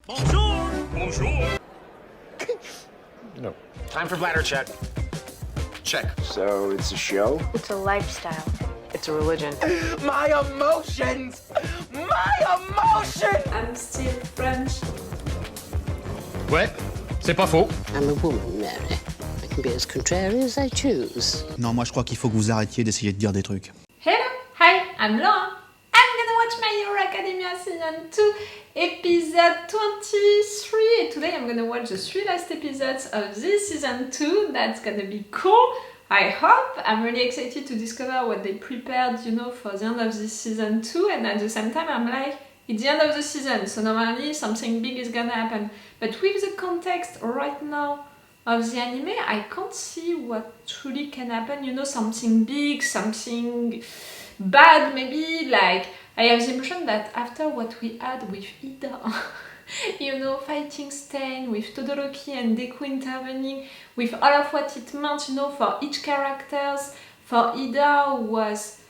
Bonjour! Bonjour! No. Time for bladder check. Check. So it's a show? It's a lifestyle. It's a religion. My emotions! My emotions! I'm still French. Ouais, c'est pas faux. I'm a woman, Mary. I can be as contrary as I choose. Non, moi je crois qu'il faut que vous arrêtiez d'essayer de dire des trucs. Hello, hi, I'm Laura. I'm gonna watch My Hero Academia Season 2, episode 23. And today I'm gonna watch the 3 last episodes of this Season 2. That's gonna be cool. I hope. I'm really excited to discover what they prepared, for the end of this Season 2. And at the same time, I'm like, it's the end of the season, so normally something big is gonna happen. But with the context right now of the anime, I can't see what truly can happen. Something big, something bad, maybe. Like, I have the impression that after what we had with Ida, fighting Stain, with Todoroki and Dekku intervening, with all of what it meant, for each characters, for Ida was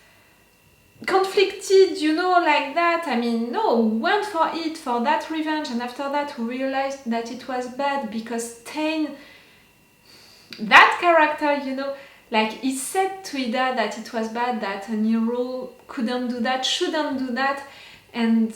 conflicted, like that. I mean, no, went for it, for that revenge, and after that realized that it was bad because Stain, that character, he said to Ida that it was bad, that an hero couldn't do that, shouldn't do that, and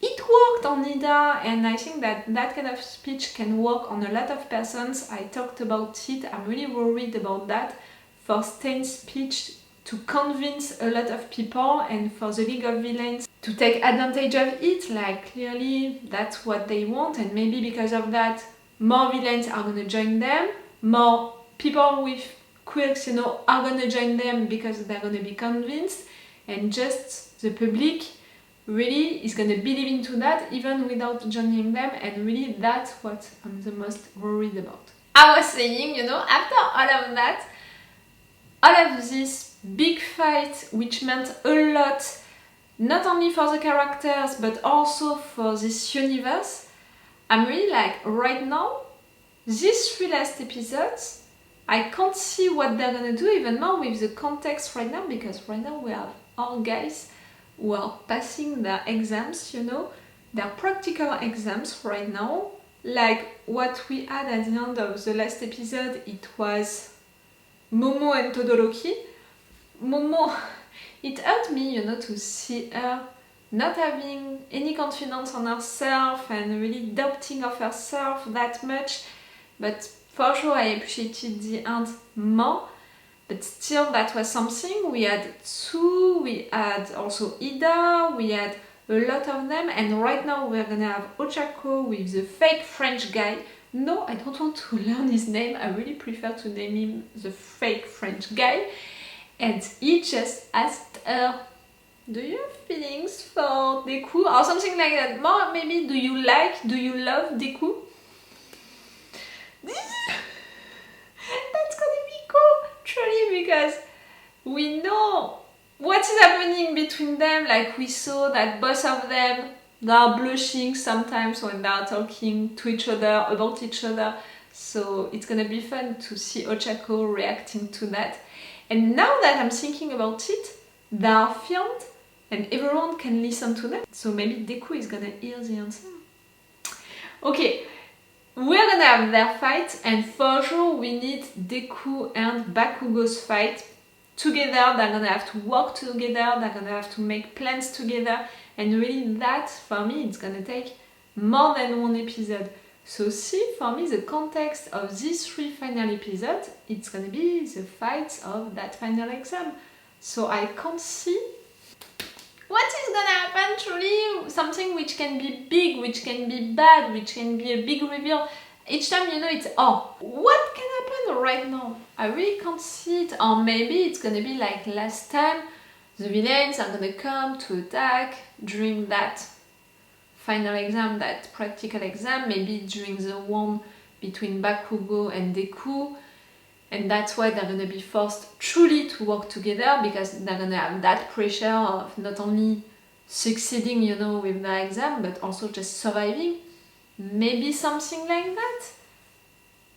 it worked on Ida, and I think that that kind of speech can work on a lot of persons. I talked about it, I'm really worried about that, for Stain's speech to convince a lot of people and for the League of Villains to take advantage of it, like clearly that's what they want, and maybe because of that more villains are gonna join them, more people with quirks, are gonna join them because they're gonna be convinced, and just the public really is gonna believe into that even without joining them, and really that's what I'm the most worried about. I was saying, after all of that, all of this big fight, which meant a lot, not only for the characters, but also for this universe, I'm really like, right now, these 3 last episodes, I can't see what they're gonna do, even more with the context right now, because right now we have all guys who are passing their exams, their practical exams right now. Like what we had at the end of the last episode, it was Momo and Todoroki. Momo, it hurt me, to see her not having any confidence on herself and really doubting of herself that much. But for sure I appreciated the end more. But still, that was something. We had Tsu, we had also Ida, we had a lot of them, and right now we're gonna have Ochaco with the fake French guy. No, I don't want to learn his name, I really prefer to name him the fake French guy. And he just asked her, do you have feelings for Dekku? Or something like that. More maybe, do you love Dekku? That's gonna be cool, truly, because we know what is happening between them. Like, we saw that both of them, they are blushing sometimes when they are talking to each other, about each other. So it's gonna be fun to see Ochaco reacting to that. And now that I'm thinking about it, they are filmed and everyone can listen to them. So maybe Dekku is gonna hear the answer. Okay, we're gonna have their fight, and for sure we need Dekku and Bakugo's fight together. They're gonna have to work together, they're gonna have to make plans together, and really that, for me, it's gonna take more than 1 episode. So see, for me, the context of these 3 final episodes, it's gonna be the fights of that final exam. So I can't see what is gonna happen, truly, something which can be big, which can be bad, which can be a big reveal. Each time, it's, what can happen right now? I really can't see it. Or maybe it's gonna be like last time, the villains are gonna come to attack during that final exam, that practical exam, maybe during the one between Bakugo and Dekku, and that's why they're gonna be forced truly to work together, because they're gonna have that pressure of not only succeeding, with their exam, but also just surviving. Maybe something like that.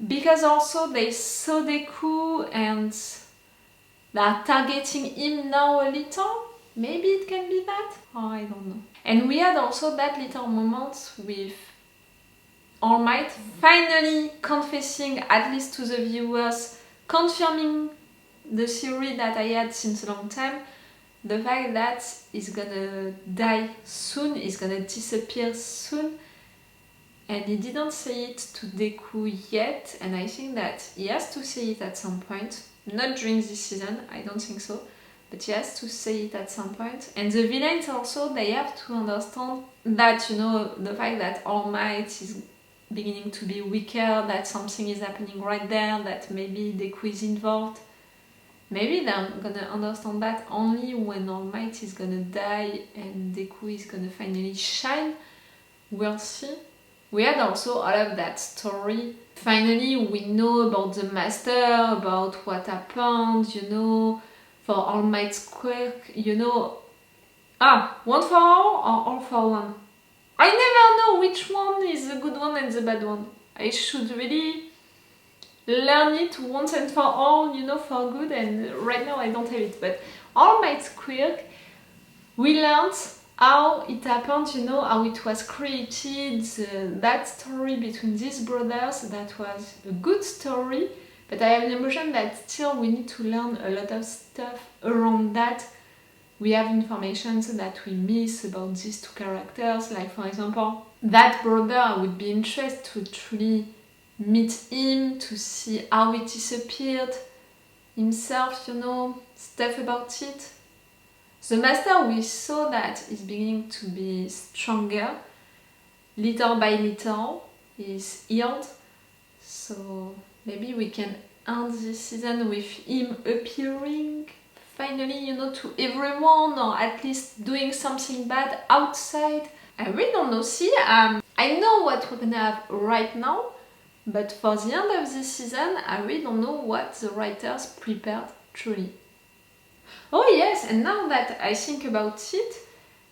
Because also they saw Dekku and they are targeting him now a little. Maybe it can be that? Oh, I don't know. And we had also that little moment with All Might finally confessing, at least to the viewers, confirming the theory that I had since a long time, the fact that he's gonna die soon, he's gonna disappear soon. And he didn't say it to Dekku yet, and I think that he has to say it at some point. Not during this season, I don't think so, but he has to say it at some point. And the villains also, they have to understand that, you know, the fact that All Might is beginning to be weaker, that something is happening right there, that maybe Dekku is involved. Maybe they're gonna understand that only when All Might is gonna die and Dekku is gonna finally shine. We'll see. We had also all of that story. Finally, we know about the Master, about what happened, you know, for All Might's quirk, you know. One for all or all for one? I never know which one is the good one and the bad one. I should really learn it once and for all, you know, for good, and right now I don't have it. But All Might's quirk, we learned how it happened, you know, how it was created, that story between these brothers, that was a good story, but I have the impression that still we need to learn a lot of stuff around that. We have information that we miss about these two characters, like for example, that brother, I would be interested to truly meet him, to see how he disappeared himself, you know, stuff about it. The Master, we saw that is beginning to be stronger, little by little, he's healed, so maybe we can end this season with him appearing finally, you know, to everyone, or at least doing something bad outside. I really don't know. See, I know what we're gonna have right now, but for the end of this season, I really don't know what the writers prepared truly. Oh yes, and now that I think about it,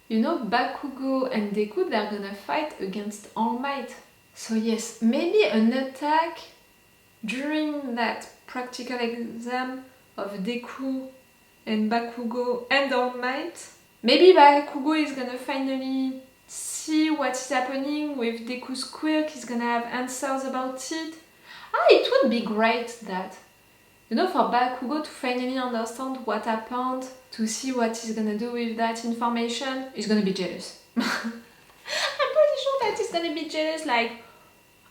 you know, Bakugo and Dekku, they're gonna fight against All Might. So yes, maybe an attack during that practical exam of Dekku and Bakugo and All Might. Maybe Bakugo is gonna finally see what's happening with Deku's quirk, he's gonna have answers about it. It would be great that, you know, for Bakugo to finally understand what happened, to see what he's gonna do with that information. He's gonna be jealous. I'm pretty sure that he's gonna be jealous, like,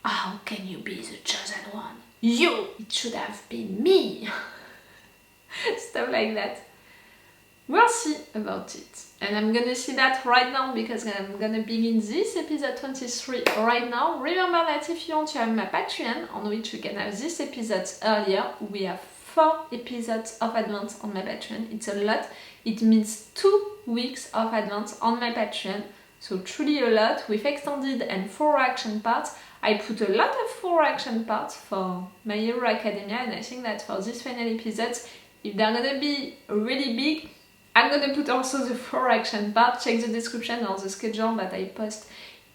how can you be the chosen one? You! It should have been me! Stuff like that. We'll see about it. And I'm gonna see that right now because I'm gonna begin this episode 23 right now. Remember that if you want to have my Patreon, on which you can have these episodes earlier, we have 4 episodes of advance on my Patreon. It's a lot. It means 2 weeks of advance on my Patreon. So truly a lot, with extended and 4 action parts. I put a lot of 4 action parts for My Hero Academia, and I think that for these final episodes, if they're gonna be really big, I'm gonna put also the 4 action part. Check the description or the schedule that I post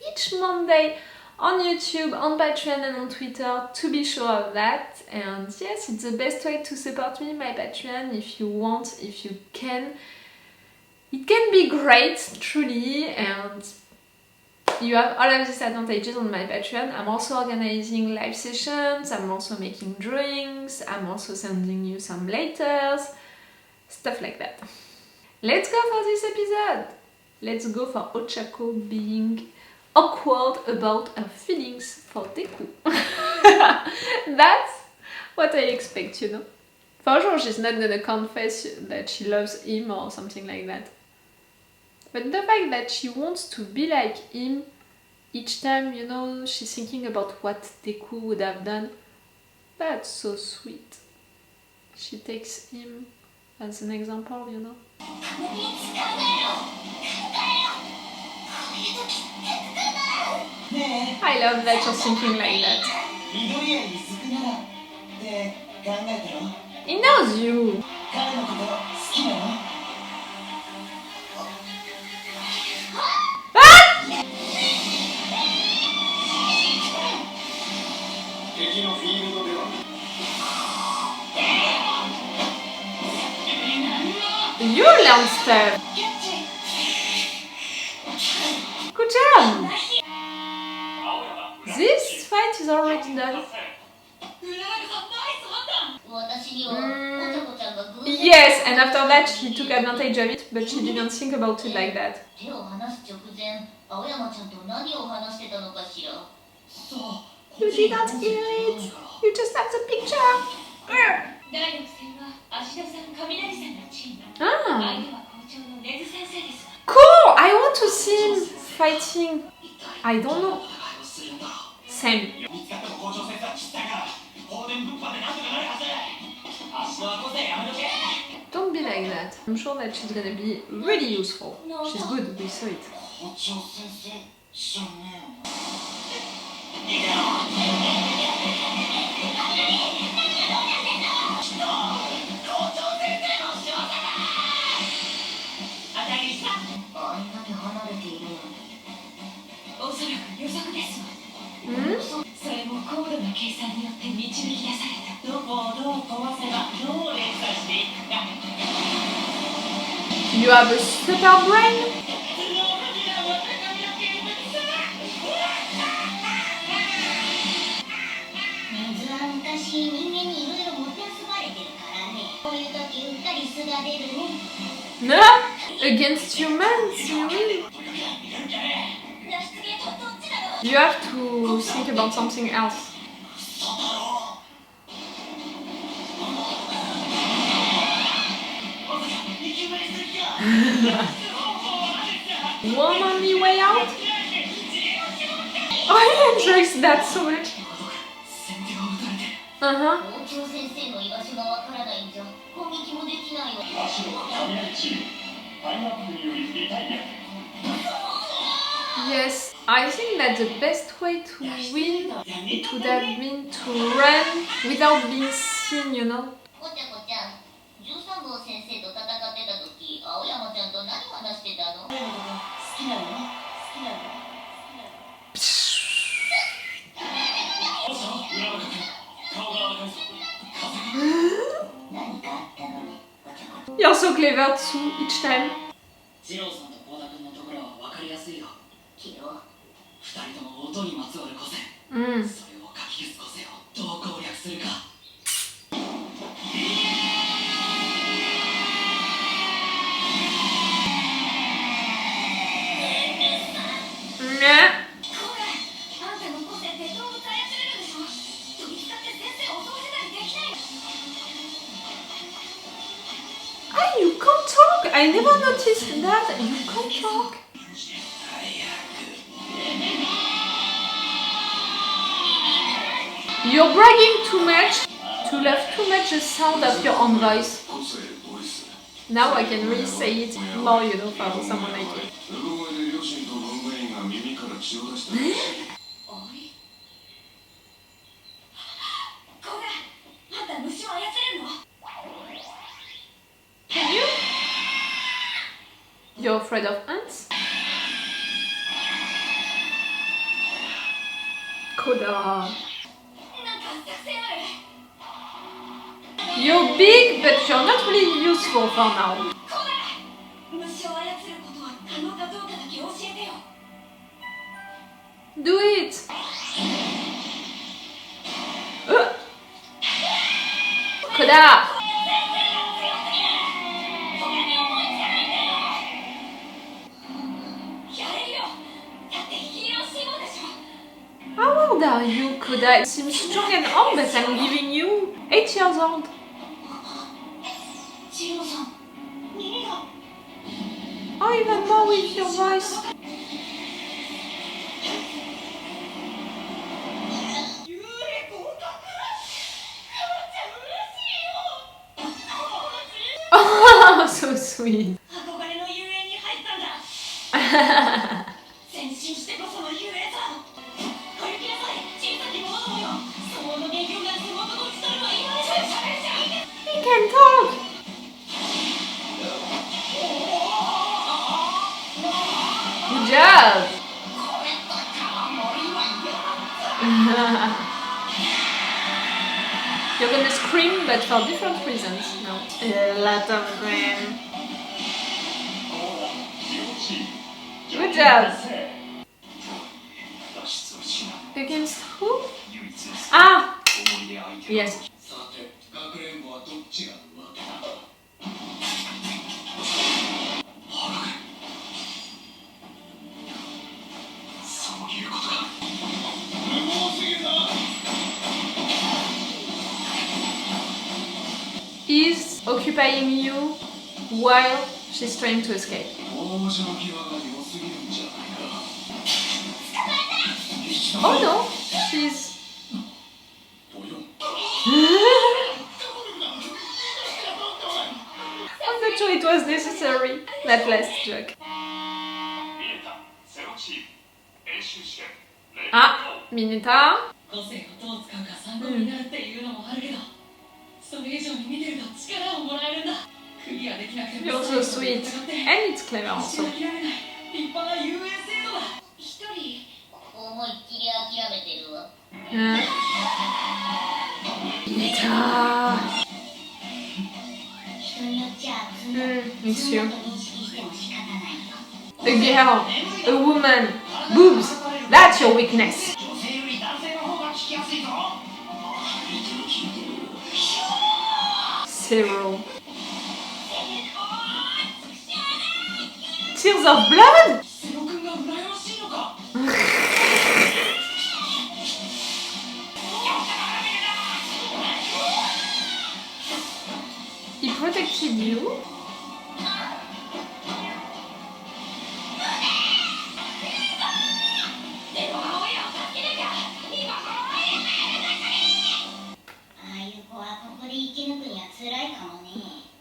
each Monday on YouTube, on Patreon and on Twitter to be sure of that. And yes, it's the best way to support me, my Patreon, if you want, if you can. It can be great, truly, and you have all of these advantages on my Patreon. I'm also organizing live sessions, I'm also making drawings, I'm also sending you some letters, stuff like that. Let's go for this episode! Let's go for Ochaco being awkward about her feelings for Dekku. That's what I expect, you know. For sure she's not gonna confess that she loves him or something like that. But the fact that she wants to be like him each time, you know, she's thinking about what Dekku would have done, that's so sweet. She takes him as an example, you know. I love that you're thinking like that. He knows you. You learn stuff. job! This fight is already done. Yes, and after that she took advantage of it, but she didn't think about it like that. You didn't hear it! You just have the picture! Ah. Cool! I want to see him fighting. I don't know. Same. Don't be like that. I'm sure that she's gonna be really useful. She's good, we saw it. You have a super brain? No? Against humans, you mean? You have to think about something else. One only way out? Oh, he enjoys that so much. Yes, I think that the best way to win, it would have been to run without being seen, you know? You're so clever too, each time. Ah, you can't talk! I never noticed that. You can't talk. You're bragging too much to love too much the sound of your own voice. Now I can really say it more, you know, for someone like you. Can you? You're afraid of ants? Koda. You're big, but you're not really useful for now. Do it! Koda! How old are you, Koda? You seem strong and old, but I'm giving you 8 years old. Oh, even more with your voice. Oh, so sweet. He can talk. Good job. You're gonna scream, but for different reasons. No, a lot of them. Good job. Against who? Ah! Yes. Is occupying you while she's trying to escape. Oh no, she's... I'm not sure it was necessary, that last joke. Ah, Mineta. You're so sweet. And it's clever also. Mineta. It's you. A girl, a woman, boobs, that's your weakness. Sero. Tears of blood? He protected you?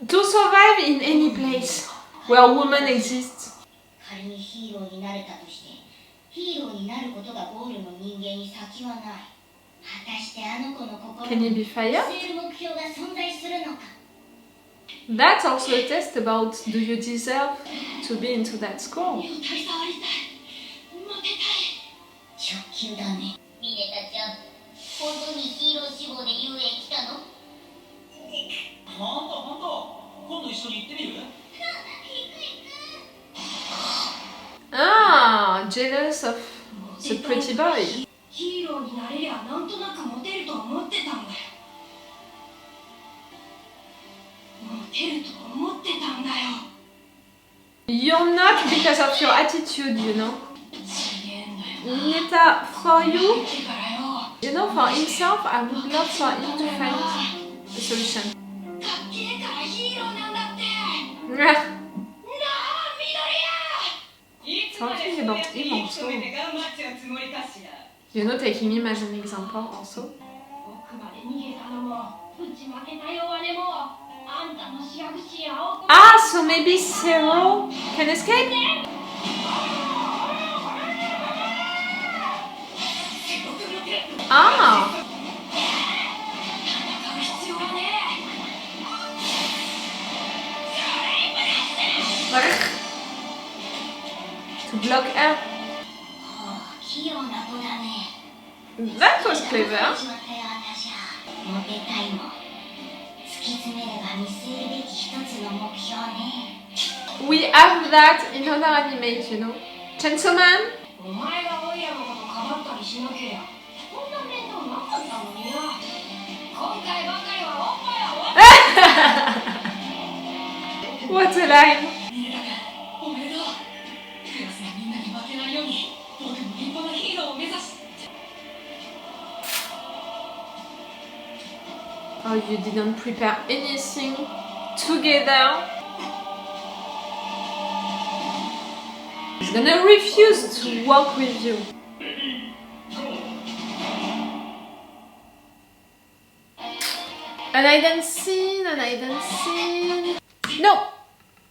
To survive in any place where women exist. Can he be fired? That's also a test about do you deserve to be into that school? Ah, jealous of the pretty boy. You're not because of your attitude, you know. Mineta, for you, you know, for himself, I would love for him to find a solution. Talking about him also. You know, taking him as an example also. Ah, so maybe Sero can escape? Ah! To block her. That was clever. We have that in other anime, you know. Chainsaw Man? What a line! Oh, you didn't prepare anything together. He's gonna refuse to work with you. An hidden scene, an hidden scene. No!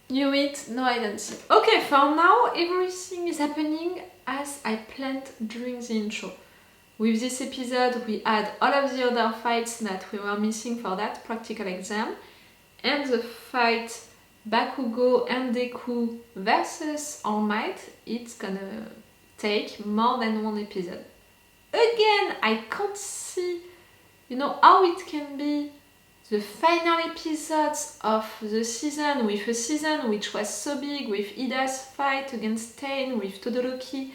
You eat, no hidden scene. Okay, for now, everything is happening as I planned during the intro. With this episode, we had all of the other fights that we were missing for that practical exam, and the fight Bakugo and Dekku versus All Might, it's gonna take more than one episode. Again, I can't see, you know, how it can be the final episodes of the season, with a season which was so big, with Ida's fight against Tain, with Todoroki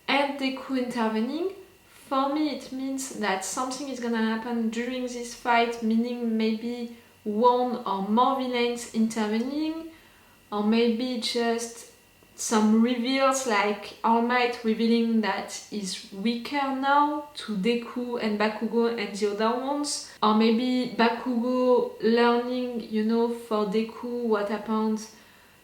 and Dekku intervening, for me it means that something is gonna happen during this fight, meaning maybe one or more villains intervening, or maybe just some reveals like All Might revealing that he's weaker now to Dekku and Bakugo and the other ones, or maybe Bakugo learning, you know, for Dekku what happened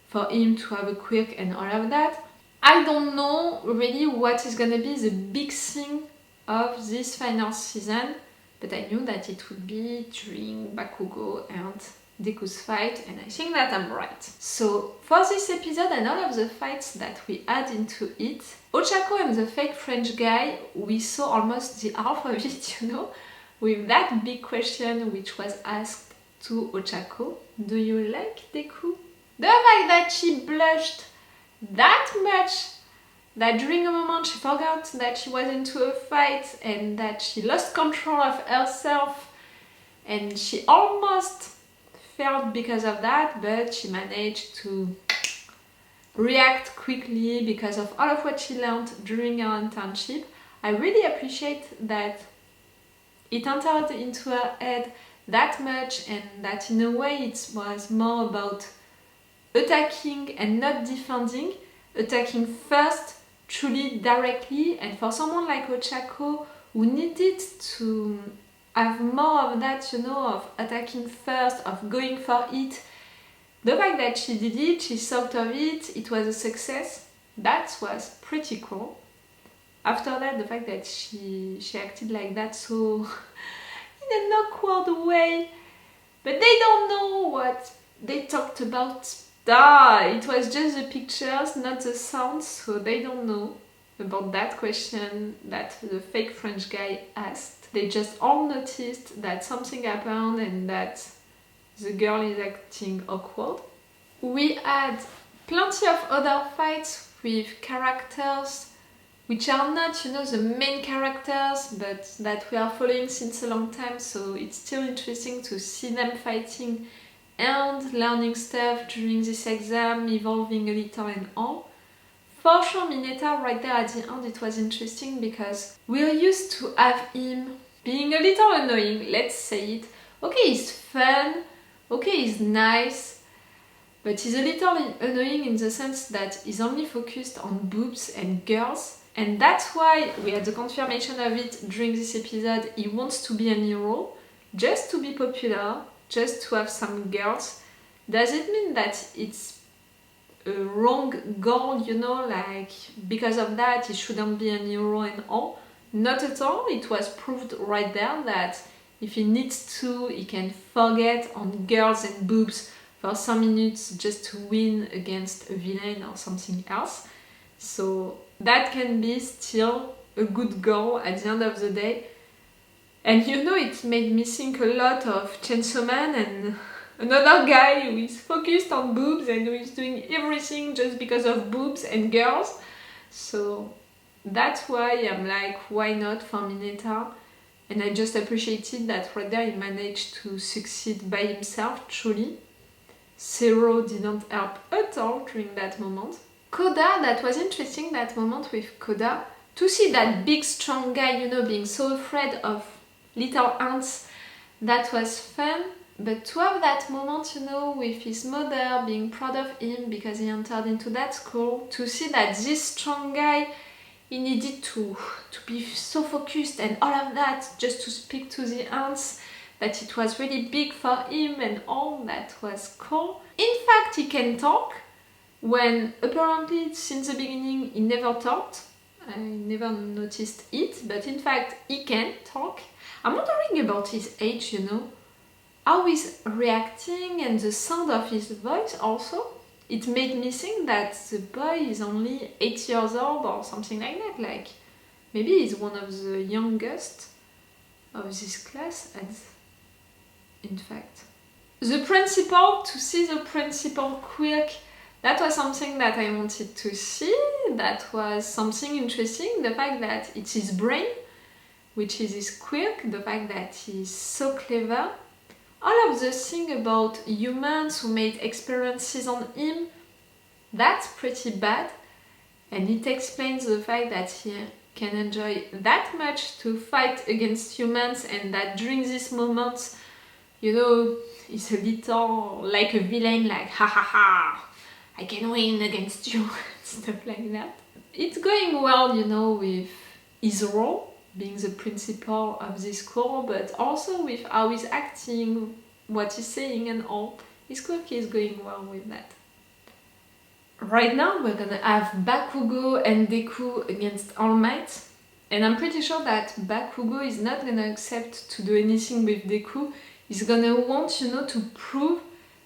for him to have a quirk and all of that. I don't know really what is gonna be the big thing of this final season, but I knew that it would be during Bakugo and Dekku's fight, and I think that I'm right. So for this episode and all of the fights that we add into it, Ochaco and the fake French guy, we saw almost the half of it, you know, with that big question which was asked to Ochaco: do you like Dekku? The fact that she blushed that much, that during a moment she forgot that she was into a fight and that she lost control of herself and she almost failed because of that, but she managed to react quickly because of all of what she learned during her internship. I really appreciate that it entered into her head that much, and that in a way it was more about attacking and not defending, attacking first, truly directly, and for someone like Ochaco who needed to have more of that, you know, of attacking first, of going for it, the fact that she did it, she thought of it, it was a success, that was pretty cool. After that, the fact that she acted like that so in an awkward way, but they don't know what they talked about. It was just the pictures, not the sounds, so they don't know about that question that the fake French guy asked. They just all noticed that something happened and that the girl is acting awkward. We had plenty of other fights with characters which are not, you know, the main characters, but that we are following since a long time, so it's still interesting to see them fighting and learning stuff during this exam, evolving a little and all. For sure, Mineta right there at the end, it was interesting because we're used to have him being a little annoying, let's say it. Okay, he's fun, okay, he's nice, but he's a little annoying in the sense that he's only focused on boobs and girls, and that's why we had the confirmation of it during this episode. He wants to be an hero, just to be popular, just to have some girls. Does it mean that it's a wrong goal, you know, like because of that he shouldn't be an hero and all? Not at all. It was proved right there that if he needs to, he can forget on girls and boobs for some minutes just to win against a villain or something else. So that can be still a good goal at the end of the day. And you know, it made me think a lot of Chainsaw Man and another guy who is focused on boobs and who is doing everything just because of boobs and girls. So that's why I'm like, why not for Mineta? And I just appreciated that right there he managed to succeed by himself, truly. Sero didn't help at all during that moment. Koda, that was interesting, that moment with Koda. To see that big strong guy, you know, being so afraid of little ants, that was fun. But to have that moment, you know, with his mother being proud of him because he entered into that school, to see that this strong guy, he needed to be so focused and all of that just to speak to the ants, that it was really big for him and all, that was cool. In fact, he can talk, when apparently since the beginning he never talked. I never noticed it, but in fact he can talk. I'm wondering about his age, you know, how he's reacting and the sound of his voice also. It made me think that the boy is only 8 years old or something like that, like maybe he's one of the youngest of this class, in fact. The principal, to see the principal quirk, that was something that I wanted to see, that was something interesting, the fact that it's his brain, which is his quirk, the fact that he's so clever. All of the thing about humans who made experiences on him, that's pretty bad. And it explains the fact that he can enjoy that much to fight against humans, and that during these moments, you know, he's a little like a villain, like ha ha ha, I can win against you, stuff like that. It's going well, you know, with his role, being the principal of this school, but also with how he's acting, what he's saying and all. His quirky is going well with that. Right now we're gonna have Bakugo and Dekku against All Might, and I'm pretty sure that Bakugo is not gonna accept to do anything with Dekku. He's gonna want, you know, to prove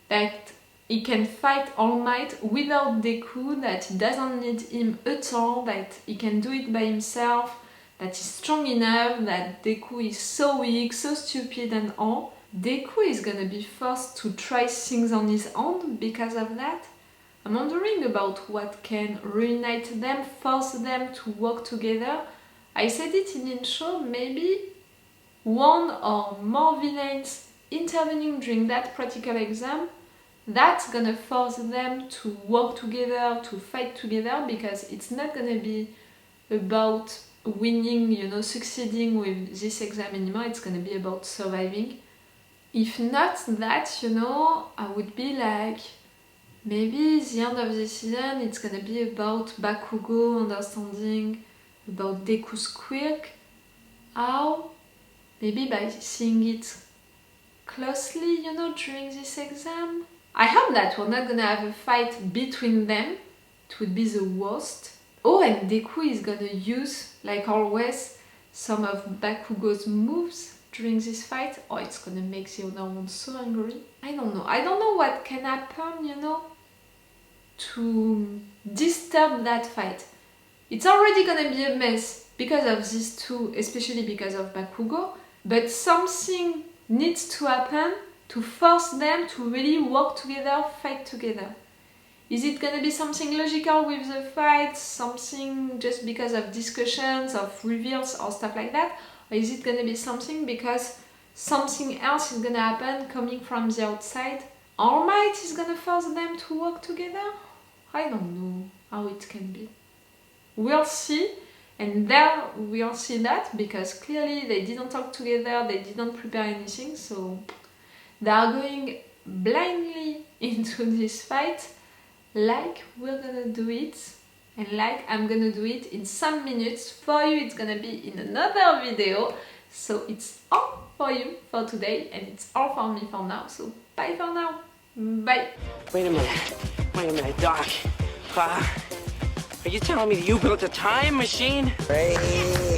that he can fight All Might without Dekku, that he doesn't need him at all, that he can do it by himself, that he's strong enough, that Dekku is so weak, so stupid and all. Dekku is gonna be forced to try things on his own because of that. I'm wondering about what can reunite them, force them to work together. I said it in intro, maybe one or more villains intervening during that practical exam, that's gonna force them to work together, to fight together, because it's not gonna be about winning, you know, succeeding with this exam anymore, it's gonna be about surviving. If not that, you know, I would be like, maybe the end of the season it's gonna be about Bakugo understanding about Deku's quirk. How? Maybe by seeing it closely, you know, during this exam. I hope that we're not gonna have a fight between them. It would be the worst. Oh, and Dekku is gonna use, like always, some of Bakugo's moves during this fight. Oh, it's gonna make the other one so angry. I don't know what can happen, you know, to disturb that fight. It's already gonna be a mess because of these two, especially because of Bakugo, but something needs to happen to force them to really work together, fight together. Is it gonna be something logical with the fight, something just because of discussions, of reveals or stuff like that? Or is it gonna be something because something else is gonna happen coming from the outside? All Might is gonna force them to work together? I don't know how it can be. We'll see, and there we'll see that, because clearly they didn't talk together, they didn't prepare anything, so they are going blindly into this fight like we're gonna do it, and like I'm gonna do it in some minutes. For you it's gonna be in another video, so it's all for you for today, and it's all for me for now, so bye for now. Bye. Wait a minute, Doc. Are you telling me that you built a time machine? Crazy.